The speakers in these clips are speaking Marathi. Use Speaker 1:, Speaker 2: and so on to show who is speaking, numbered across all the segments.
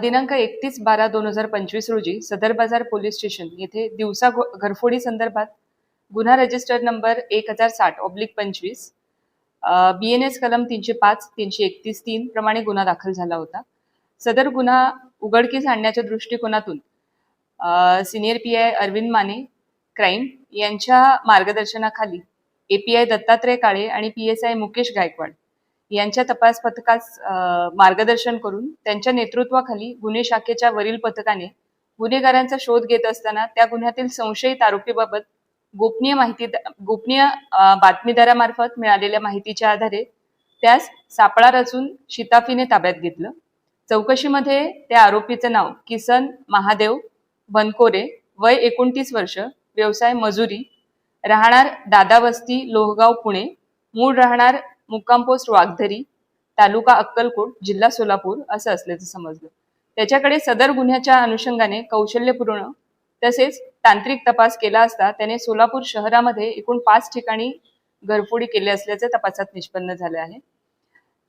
Speaker 1: दिनांक 31/12/2025 रोजी सदर बाजार पोलीस स्टेशन येथे दिवसा घरफोडी संदर्भात गुन्हा रजिस्टर नंबर 1060/25 BNS कलम 305, 331(3) प्रमाणे गुन्हा दाखल झाला होता. सदर गुन्हा उघडकीस आणण्याच्या दृष्टिकोनातून senior PI Arvind Mane crime यांच्या मार्गदर्शनाखाली API दत्तात्रय काळे आणि PSI मुकेश गायकवाड यांच्या तपास पथकास मार्गदर्शन करून त्यांच्या नेतृत्वाखाली गुन्हे शाखेच्या वरील पथकाने गुन्हेगारांचा शोध घेत असताना त्या गुन्ह्यातील संशयित आरोपीबाबत गोपनीय बातमीदारामार्फत मिळालेल्या माहितीच्या आधारे त्यास सापळा रचून शिताफीने ताब्यात घेतलं. चौकशीमध्ये त्या आरोपीचं नाव किसन महादेव बनकोरे, वय 29 वर्ष, व्यवसाय मजुरी, राहणार दादावस्ती लोहगाव पुणे, मूळ राहणार मुक्काम पोस्ट वाघधरी, तालुका अक्कलकोट, जिल्हा सोलापूर असं असल्याचं समजलं. त्याच्याकडे सदर गुन्ह्याच्या अनुषंगाने कौशल्यपूर्ण तसेच तांत्रिक तपास केला असता त्याने सोलापूर शहरामध्ये एकूण 5 ठिकाणी घरफोडी केली असल्याचे तपासात निष्पन्न झाले आहे.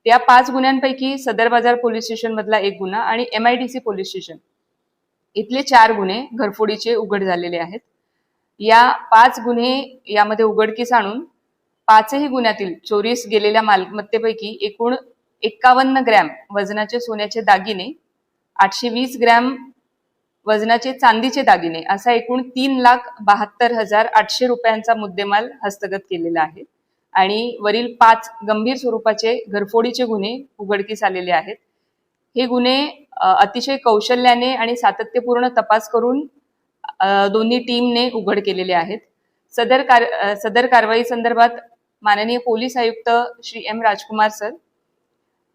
Speaker 1: त्या 5 गुन्ह्यांपैकी सदर बाजार पोलीस स्टेशन मधला एक गुन्हा आणि MIDC पोलीस स्टेशन इथले 4 गुन्हे घरफोडीचे उघड झालेले आहेत. या 5 गुन्हे यामध्ये उघडकीस आणून 5ही गुन्ह्यातील चोरीस गेलेल्या मालमत्तेपैकी एकूण 51 ग्रॅम वजनाचे सोन्याचे दागिने, 820 ग्रॅम वजनाचे चांदीचे दागिने असा एकूण 3,72,800 रुपयांचा मुद्देमाल हस्तगत केलेला आहे आणि वरील 5 गंभीर स्वरूपाचे घरफोडीचे गुन्हे उघडकीस आलेले आहेत. हे गुन्हे अतिशय कौशल्याने आणि सातत्यपूर्ण तपास करून दोन्ही टीमने उघड केलेले आहेत. सदर कारवाई संदर्भात माननीय पोलीस आयुक्त श्री M राजकुमार सर,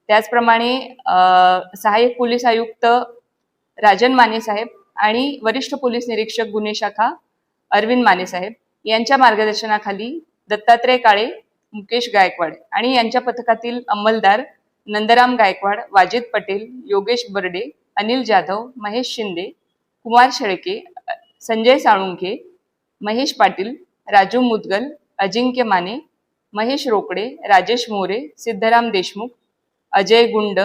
Speaker 1: त्याचप्रमाणे सहाय्यक पोलीस आयुक्त राजन माने साहेब आणि वरिष्ठ पोलीस निरीक्षक गुन्हे शाखा अरविंद माने साहेब यांच्या मार्गदर्शनाखाली दत्तात्रय काळे, मुकेश गायकवाड आणि यांच्या पथकातील अंमलदार नंदराम गायकवाड, वाजिद पटेल, योगेश बर्डे, अनिल जाधव, महेश शिंदे, कुमार शेळके, संजय साळुंखे, महेश पाटील, राजू मुदगल, अजिंक्य माने, महेश रोकडे, राजेश मोरे, सिद्धराम देशमुख, अजय गुंड,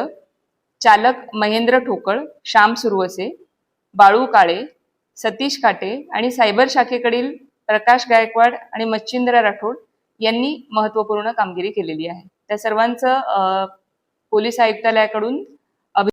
Speaker 1: चालक महेंद्र ठोकळ, श्याम सुरवसे, बाळू काळे, सतीश काटे आणि सायबर शाखेकडील प्रकाश गायकवाड आणि मच्छिंद्र राठोड यांनी महत्त्वपूर्ण कामगिरी केलेली आहे. त्या सर्वांचं पोलीस आयुक्तालयाकडून